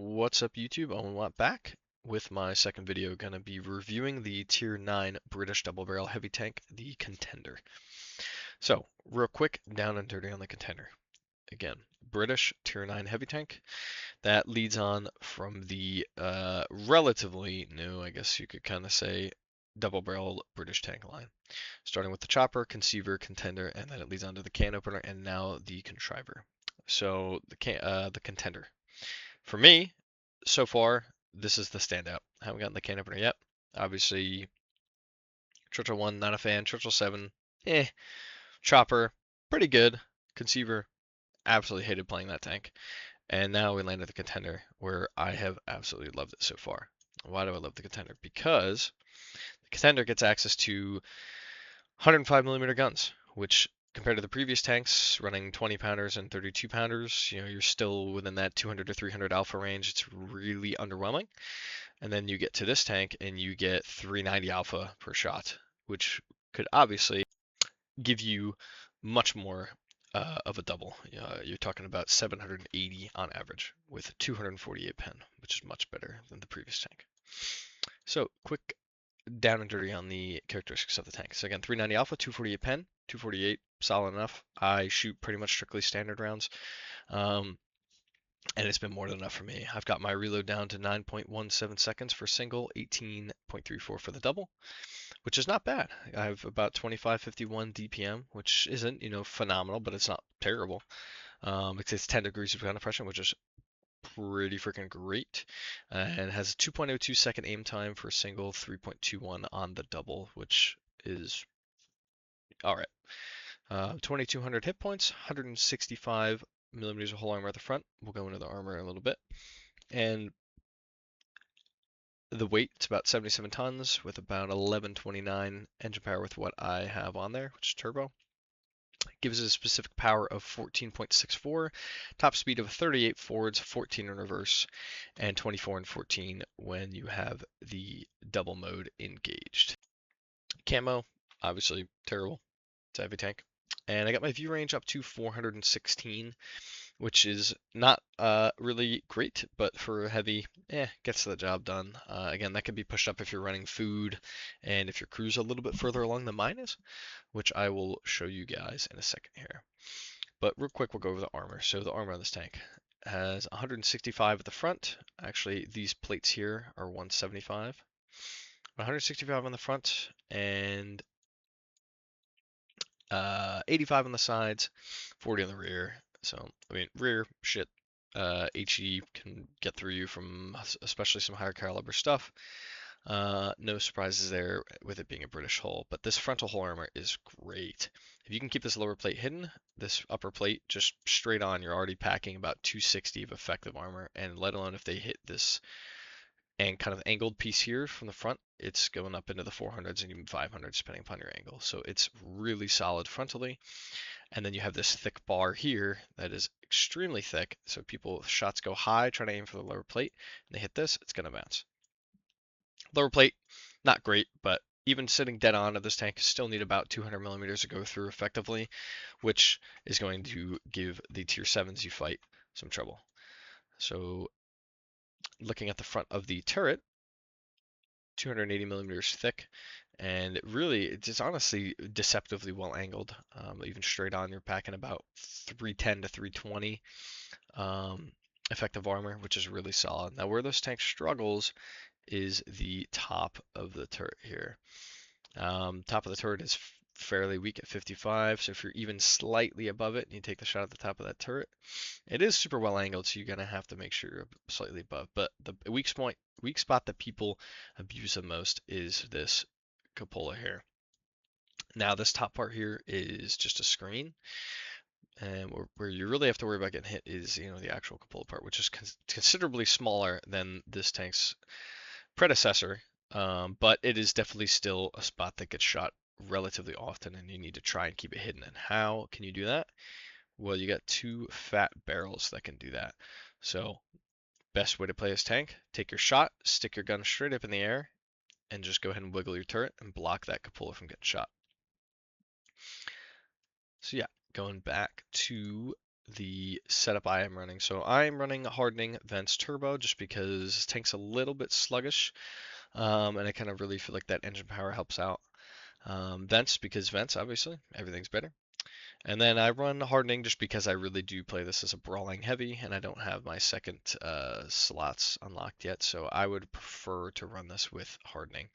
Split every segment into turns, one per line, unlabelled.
What's up YouTube? Owen Watt back with my second video. Gonna be reviewing the Tier 9 British double barrel heavy tank, the Contender. So, real quick, down and dirty on the Contender. Again, British Tier 9 heavy tank. That leads on from the relatively new, I guess you could kind of say, double barrel British tank line. Starting with the chopper, conceiver, contender, and then it leads on to the can opener, and now the contriver. So the contender. For me, so far, this is the standout. I haven't gotten the can opener yet. Obviously, Churchill 1, not a fan. Churchill 7, eh. Chopper, pretty good. Conceiver, absolutely hated playing that tank. And now we landed the contender, where I have absolutely loved it so far. Why do I love the contender? Because the contender gets access to 105mm guns, which compared to the previous tanks running 20 pounders and 32 pounders, you're still within that 200 to 300 alpha range. It's really underwhelming. And then you get to this tank and you get 390 alpha per shot, which could obviously give you much more of a double. You're talking about 780 on average with 248 pen, which is much better than the previous tank. So quick down and dirty on the characteristics of the tank. So again, 390 alpha, 248 pen, 248, solid enough. I shoot pretty much strictly standard rounds. And it's been more than enough for me. I've got my reload down to 9.17 seconds for single, 18.34 for the double, which is not bad. I have about 2551 DPM, which isn't, phenomenal, but it's not terrible. It's 10 degrees of gun depression, which is pretty freaking great. And has a 2.02 second aim time for single, 3.21 on the double, which is all right. 2200 hit points, 165 millimeters of whole armor at the front. We'll go into the armor in a little bit. And the weight, it's about 77 tons with about 1129 engine power with what I have on there, which is turbo. It gives it a specific power of 14.64, top speed of 38 forwards, 14 in reverse, and 24 and 14 when you have the double mode engaged. Camo, obviously terrible. It's a heavy tank. And I got my view range up to 416, which is not really great, but for heavy, gets the job done. Again, that can be pushed up if you're running food and if your crew's a little bit further along than mine is, which I will show you guys in a second here. But real quick, we'll go over the armor. So the armor on this tank has 165 at the front. Actually, these plates here are 175. 165 on the front and 85 on the sides, 40 on the rear. So, I mean, rear, shit, HE can get through you from especially some higher caliber stuff. No surprises there with it being a British hull, but this frontal hull armor is great. If you can keep this lower plate hidden, this upper plate just straight on, you're already packing about 260 of effective armor, and let alone if they hit this and kind of angled piece here from the front, it's going up into the 400s and even 500s depending upon your angle. So it's really solid frontally. And then you have this thick bar here that is extremely thick. So shots go high, trying to aim for the lower plate, and they hit this, it's going to bounce. Lower plate, not great, but even sitting dead on of this tank, you still need about 200 millimeters to go through effectively, which is going to give the tier 7s you fight some trouble. So looking at the front of the turret, 280 millimeters thick, and really it's honestly deceptively well angled. Even straight on, you're packing about 310 to 320 effective armor, which is really solid. Now where this tank struggles is the top of the turret here. Top of the turret is fairly weak at 55, so if you're even slightly above it and you take the shot at the top of that turret, it is super well angled, so you're gonna have to make sure you're slightly above. But the weak spot that people abuse the most is this cupola here. Now this top part here is just a screen, and where you really have to worry about getting hit is the actual cupola part, which is considerably smaller than this tank's predecessor, but it is definitely still a spot that gets shot relatively often, and you need to try and keep it hidden. And how can you do that? Well, you got two fat barrels that can do that. So best way to play this tank, take your shot, stick your gun straight up in the air, and just go ahead and wiggle your turret and block that cupola from getting shot. So yeah, going back to the setup I am running. So I'm running hardening vents turbo just because this tank's a little bit sluggish, and I kind of really feel like that engine power helps out. Vents because vents, obviously, everything's better. And then I run hardening just because I really do play this as a brawling heavy, and I don't have my second slots unlocked yet, so I would prefer to run this with hardening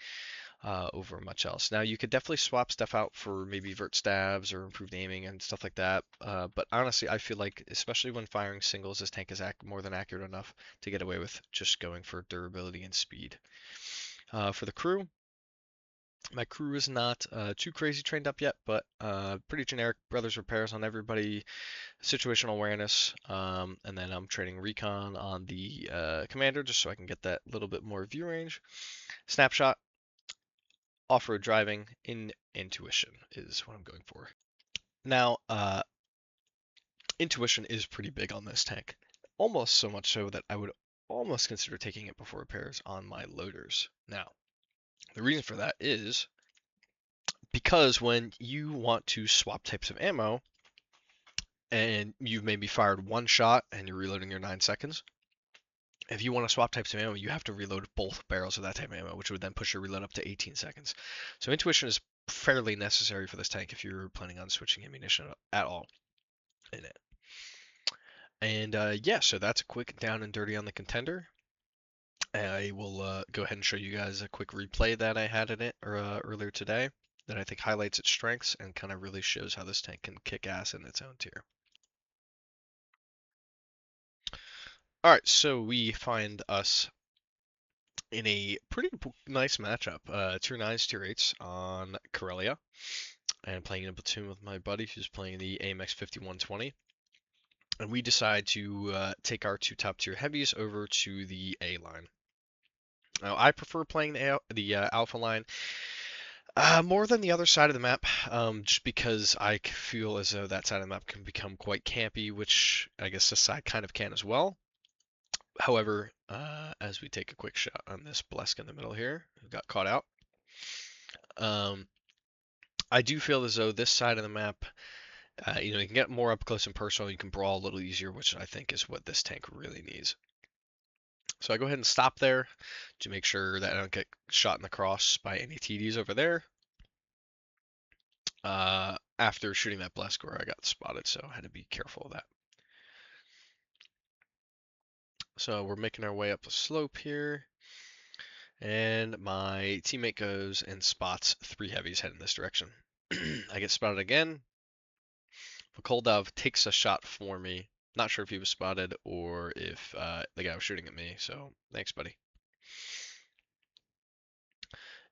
over much else. Now you could definitely swap stuff out for maybe vert stabs or improved aiming and stuff like that, but honestly I feel like, especially when firing singles, this tank is more than accurate enough to get away with just going for durability and speed. For the crew, my crew is not too crazy trained up yet, but pretty generic brothers repairs on everybody, situational awareness, and then I'm training recon on the commander just so I can get that little bit more view range. Snapshot, off-road driving, intuition is what I'm going for. Now, intuition is pretty big on this tank, almost so much so that I would almost consider taking it before repairs on my loaders. Now, the reason for that is because when you want to swap types of ammo, and you've maybe fired one shot and you're reloading your 9 seconds, if you want to swap types of ammo, you have to reload both barrels of that type of ammo, which would then push your reload up to 18 seconds. So intuition is fairly necessary for this tank if you're planning on switching ammunition at all in it. And yeah, so that's a quick down and dirty on the Contender. I will go ahead and show you guys a quick replay that I had in it earlier today that I think highlights its strengths and kind of really shows how this tank can kick ass in its own tier. Alright, so we find us in a pretty nice matchup. Tier 9s, Tier 8s on Corellia, and playing in a platoon with my buddy who's playing the AMX FV-229. And we decide to take our 2 top tier heavies over to the A line. Now, I prefer playing the Alpha line more than the other side of the map, just because I feel as though that side of the map can become quite campy, which I guess this side kind of can as well. However, as we take a quick shot on this Blesk in the middle here, who got caught out, I do feel as though this side of the map, you know, you can get more up close and personal, you can brawl a little easier, which I think is what this tank really needs. So I go ahead and stop there to make sure that I don't get shot in the cross by any TDs over there. After shooting that Blesk where I got spotted, so I had to be careful of that. So we're making our way up the slope here, and my teammate goes and spots 3 heavies heading this direction. I get spotted again. Koldov takes a shot for me. Not sure if he was spotted or if the guy was shooting at me, so thanks, buddy.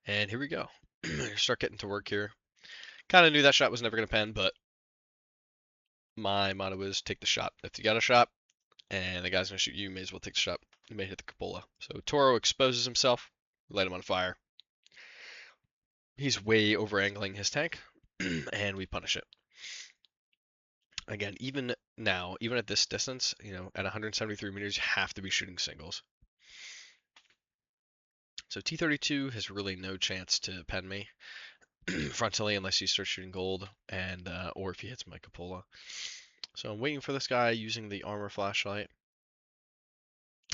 And here we go. Start getting to work here. Kind of knew that shot was never going to pen, but my motto is take the shot. If you got a shot and the guy's going to shoot you, you may as well take the shot. You may hit the cupola. So Toro exposes himself. Light him on fire. He's way over angling his tank, and we punish it. Again, even now, even at this distance, you know, at 173 meters, you have to be shooting singles. So T-32 has really no chance to pen me frontally unless he starts shooting gold, and or if he hits my cupola. So I'm waiting for this guy using the armor flashlight.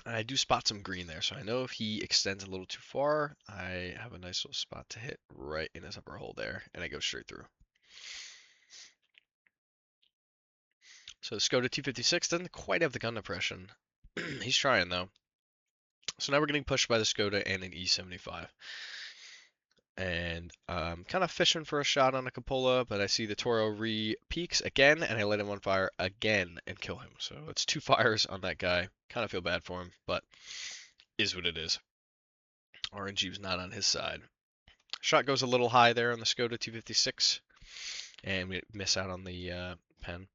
I do spot some green there, so I know if he extends a little too far, I have a nice little spot to hit right in his upper hole there, and I go straight through. So Skoda T56 doesn't quite have the gun depression. He's trying though. So now we're getting pushed by the Skoda and an E75. And I'm kind of fishing for a shot on a cupola, but I see the Toro re-peaks again, and I let him on fire again and kill him. So it's 2 fires on that guy. Kind of feel bad for him, but is what it is. RNG was not on his side. Shot goes a little high there on the Skoda T56, and we miss out on the pen.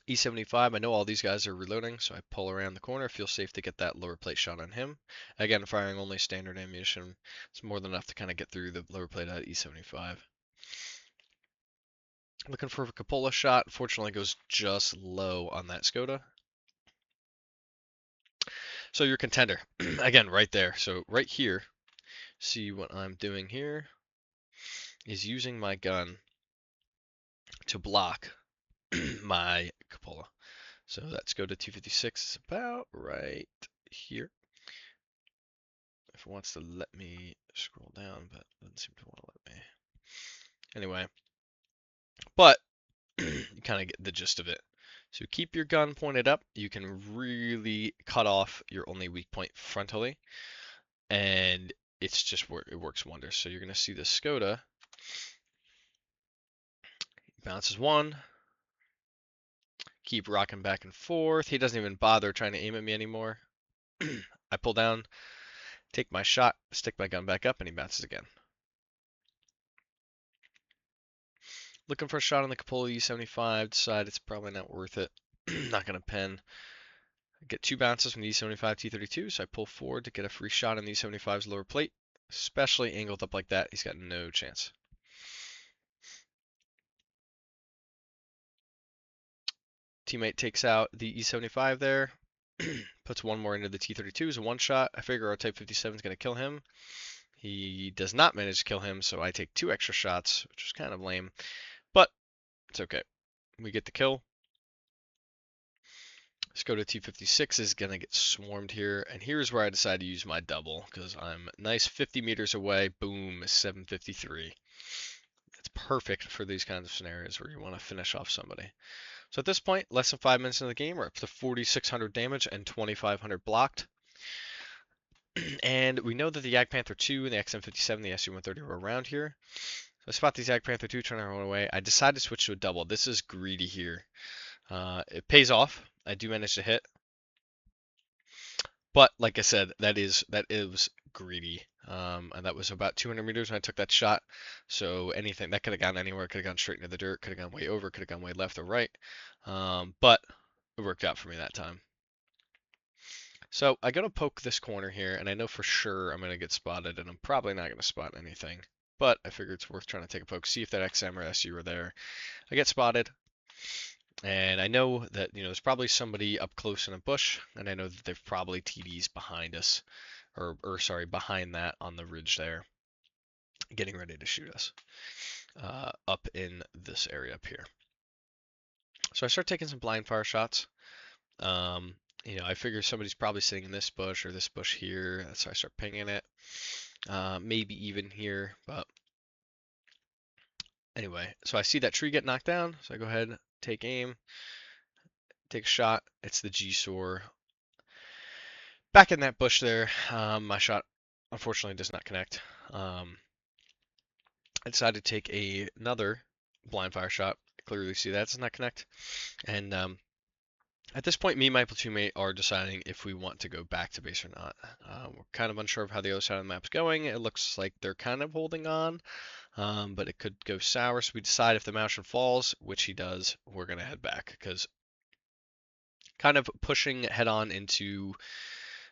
E75, I know all these guys are reloading, so I pull around the corner, feel safe to get that lower plate shot on him. Again, firing only standard ammunition. It's more than enough to kind of get through the lower plate at E75. Looking for a cupola shot. Fortunately, goes just low on that Skoda. So your Contender, again, right there. So right here, see what I'm doing here is using my gun to block my cupola. So let's go to 256. It's about right here. If it wants to let me scroll down, but it doesn't seem to want to let me. Anyway, but you kind of get the gist of it. So keep your gun pointed up. You can really cut off your only weak point frontally, and it's just it works wonders. So you're gonna see the Skoda bounces one, keep rocking back and forth. He doesn't even bother trying to aim at me anymore. I pull down, take my shot, stick my gun back up, and he bounces again. Looking for a shot on the Cupola E75, decide it's probably not worth it. Not gonna pen. I get 2 bounces from the E75 T32, so I pull forward to get a free shot on the E75's lower plate. Especially angled up like that, he's got no chance. Teammate takes out the E75 there, puts one more into the T32 as a one shot. I figure our Type 57 is going to kill him. He does not manage to kill him, so I take 2 extra shots, which is kind of lame, but it's okay. We get the kill. Skoda T56 is going to get swarmed here, and here's where I decide to use my double, because I'm nice 50 meters away. Boom, 753. It's perfect for these kinds of scenarios where you want to finish off somebody. So at this point, less than 5 minutes into the game, we're up to 4,600 damage and 2,500 blocked. And we know that the Jagdpanther 2 and the XM57, the SU-130 were around here. So I spot these Jagdpanther 2 trying to run away. I decide to switch to a double. This is greedy here. It pays off. I do manage to hit. But like I said, that is greedy. And that was about 200 meters when I took that shot. So anything that could have gone anywhere, could have gone straight into the dirt, could have gone way over, could have gone way left or right. But it worked out for me that time. So I go to poke this corner here, and I know for sure I'm going to get spotted, and I'm probably not going to spot anything. But I figure it's worth trying to take a poke, see if that XM or SU are there. I get spotted, and I know that there's probably somebody up close in a bush, and I know that they've probably TDs behind us, or sorry, behind that on the ridge there, getting ready to shoot us up in this area up here. So I start taking some blind fire shots. I figure somebody's probably sitting in this bush or this bush here. So I start pinging it. Maybe even here, but anyway. So I see that tree get knocked down. So I go ahead, take aim, take a shot. It's the G-SOAR. Back in that bush there, my shot unfortunately does not connect. I decided to take another blind fire shot. Clearly see that does not connect. And at this point, me and my platoon mate are deciding if we want to go back to base or not. We're kind of unsure of how the other side of the map's going. It looks like they're kind of holding on, but it could go sour. So we decide if the Martian falls, which he does, we're going to head back, because kind of pushing head on into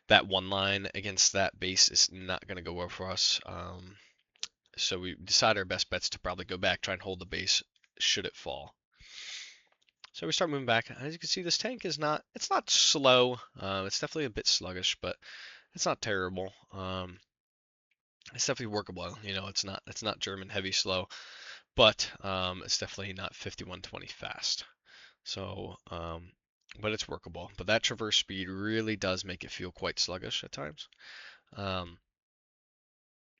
that one line against that base is not going to go well for us. So we decide our best bet's to probably go back, try and hold the base should it fall. So we start moving back. As you can see, this tank is it's not slow. It's definitely a bit sluggish, but it's not terrible. It's definitely workable. It's not German heavy slow, but it's definitely not 5120 fast. So, but it's workable. But that traverse speed really does make it feel quite sluggish at times.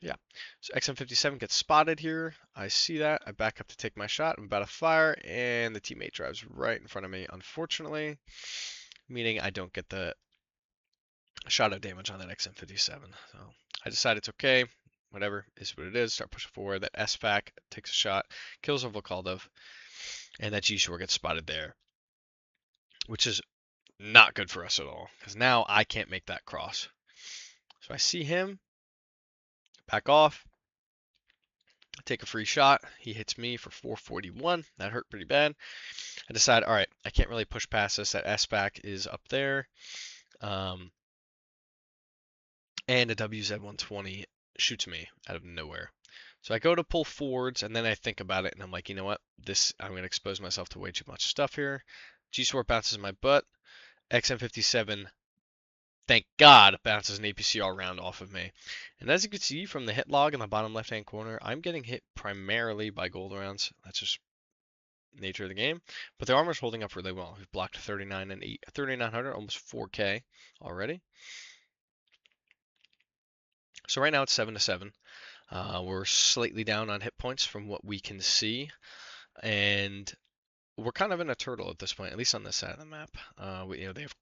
Yeah, so XM57 gets spotted here. I see that. I back up to take my shot. I'm about to fire, and the teammate drives right in front of me, unfortunately, meaning I don't get the shot of damage on that XM57. So I decide it's okay. Whatever is what it is. Start pushing forward. That SFAC takes a shot, kills a Volkaldov, and that G-SOAR gets spotted there, which is not good for us at all, because now I can't make that cross. So I see him, back off, take a free shot. He hits me for 441. That hurt pretty bad. I decide, all right, I can't really push past this. That S-back is up there. And a WZ-120 shoots me out of nowhere. So I go to pull forwards, and then I think about it, and I'm like, you know what? I'm going to expose myself to way too much stuff here. G-SOAR bounces my butt. XM57, thank God, bounces an APCR round off of me. And as you can see from the hit log in the bottom left-hand corner, I'm getting hit primarily by gold rounds. That's just nature of the game. But their armor's holding up really well. We've blocked 3900, almost 4K already. So right now it's 7-7. We're slightly down on hit points from what we can see, and we're kind of in a turtle at this point, at least on this side of the map. They have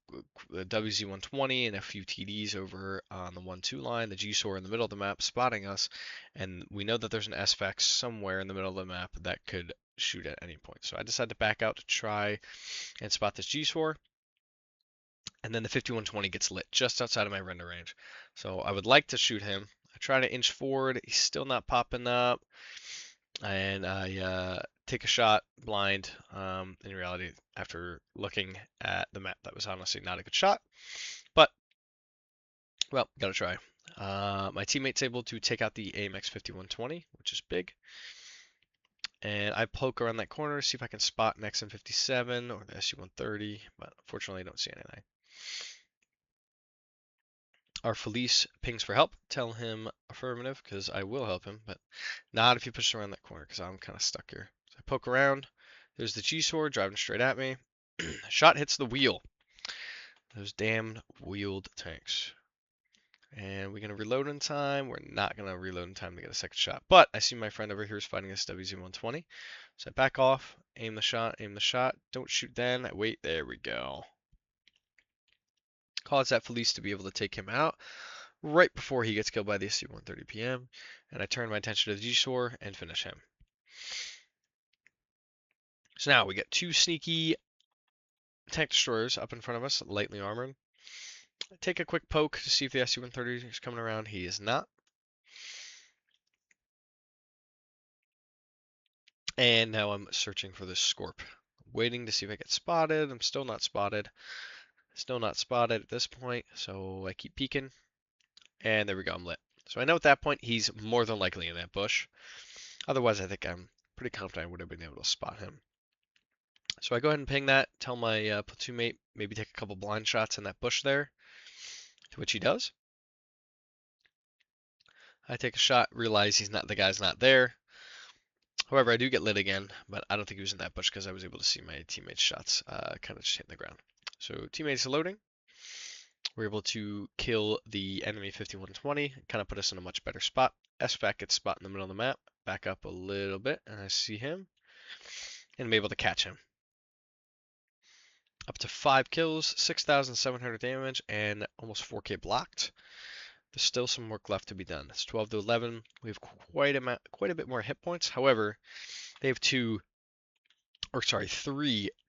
the WZ-120 and a few TDs over on the 1-2 line, the G-SOAR in the middle of the map spotting us, and we know that there's an SFX somewhere in the middle of the map that could shoot at any point. So I decided to back out to try and spot this G-SOAR, and then the 5120 gets lit just outside of my render range. So I would like to shoot him. I try to inch forward. He's still not popping up. And I take a shot blind. In reality, after looking at the map, that was honestly not a good shot. But, well, gotta try. My teammate's able to take out the AMX 5120, which is big. And I poke around that corner, see if I can spot an XM57 or the SU-130, but unfortunately I don't see anything. Our Felice pings for help. Tell him affirmative, because I will help him, but not if he pushes around that corner, because I'm kind of stuck here. So I poke around. There's the G-SOAR driving straight at me. Shot hits the wheel. Those damn wheeled tanks. And we're going to reload in time. We're not going to reload in time to get a second shot. But I see my friend over here is fighting this WZ-120. So I back off, aim the shot, aim the shot. Don't shoot then. I wait. There we go. Cause that Felice to be able to take him out right before he gets killed by the SU-130 PM. And I turn my attention to the G-SOAR and finish him. So now we get two sneaky tank destroyers up in front of us, lightly armored. Take a quick poke to see if the SU-130 is coming around. He is not. And now I'm searching for this Scorp. Waiting to see if I get spotted. I'm still not spotted. Still not spotted at this point, so I keep peeking. And there we go, I'm lit. So I know at that point he's more than likely in that bush. Otherwise, I think I'm pretty confident I would have been able to spot him. So I go ahead and ping that, tell my platoon mate maybe take a couple blind shots in that bush there, to which he does. I take a shot, realize the guy's not there. However, I do get lit again, but I don't think he was in that bush because I was able to see my teammate's shots kind of just hitting the ground. So teammates loading. We're able to kill the enemy 5120, kind of put us in a much better spot. SFAC gets spot in the middle of the map. Back up a little bit, and I see him, and I'm able to catch him. Up to 5 kills, 6,700 damage, and almost 4K blocked. There's still some work left to be done. It's 12 to 11. We have quite a bit more hit points. However, they have three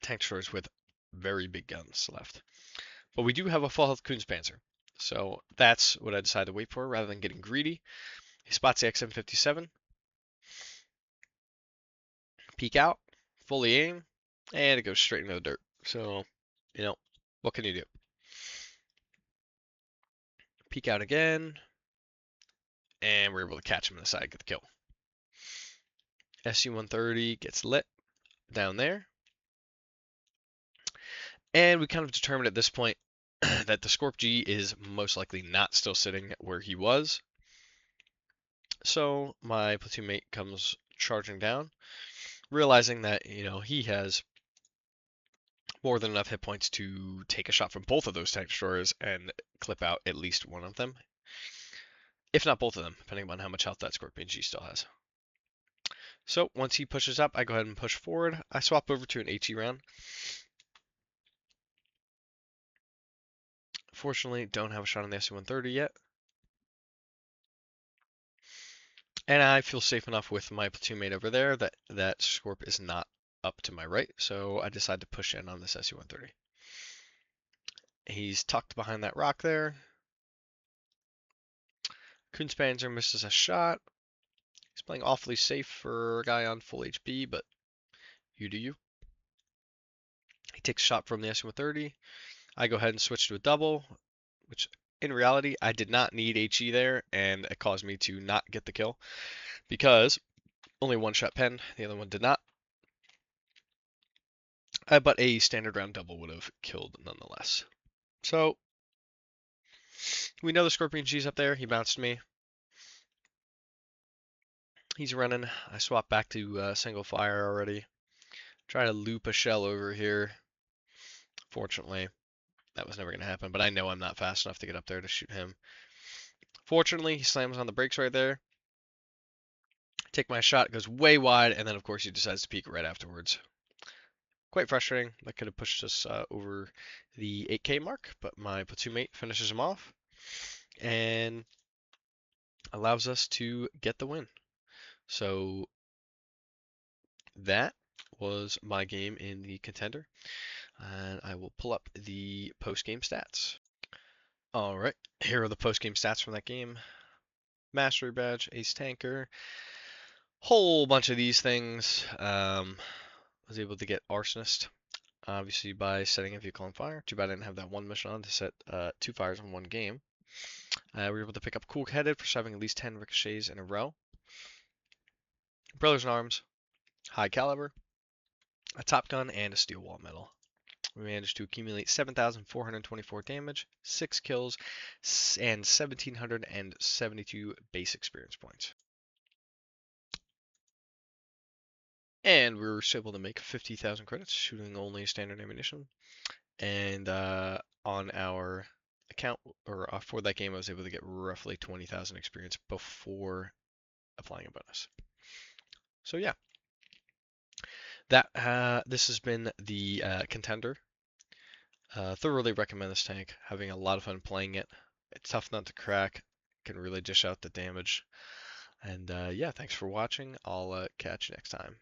tank destroyers with very big guns left. But we do have a full health Kunzpanzer. So that's what I decided to wait for rather than getting greedy. He spots the XM57. Peek out, fully aim, and it goes straight into the dirt. So, what can you do? Peek out again, and we're able to catch him in the side, get the kill. SU-130 gets lit down there. And we kind of determined at this point that the Scorp G is most likely not still sitting where he was. So my platoon mate comes charging down, realizing that, he has more than enough hit points to take a shot from both of those tank destroyers and clip out at least one of them. If not both of them, depending on how much health that Scorpion G still has. So once he pushes up, I go ahead and push forward. I swap over to an HE round. Fortunately, don't have a shot on the SU-130 yet. And I feel safe enough with my platoon mate over there that Scorp is not up to my right, so I decide to push in on this SU-130. He's tucked behind that rock there. Kunzpanzer misses a shot. He's playing awfully safe for a guy on full HP, but you do you. He takes a shot from the SU-130. I go ahead and switch to a double, which in reality, I did not need HE there, and it caused me to not get the kill because only one shot penned, the other one did not. But a standard round double would have killed nonetheless. So we know the Scorpion G's up there. He bounced me. He's running. I swap back to single fire already. Try to loop a shell over here. Fortunately, that was never going to happen, but I know I'm not fast enough to get up there to shoot him. Fortunately, he slams on the brakes right there. Take my shot, goes way wide, and then of course he decides to peek right afterwards. Quite frustrating. That could have pushed us over the 8K mark, but my platoon mate finishes him off and allows us to get the win. So that was my game in the Contender, and I will pull up the post-game stats. All right, here are the post-game stats from that game. Mastery badge, ace tanker, whole bunch of these things. Was able to get arsonist, obviously by setting a vehicle on fire. Too bad I didn't have that one mission on to set 2 fires in one game. We were able to pick up cool-headed for having at least 10 ricochets in a row. Brothers in Arms, high caliber, a top gun, and a steel wall medal. We managed to accumulate 7,424 damage, 6 kills, and 1,772 base experience points. And we were able to make 50,000 credits shooting only standard ammunition. And on our account, or for that game, I was able to get roughly 20,000 experience before applying a bonus. So yeah, this has been the Contender. Thoroughly recommend this tank. Having a lot of fun playing it. It's tough not to crack. Can really dish out the damage. And yeah, thanks for watching. I'll catch you next time.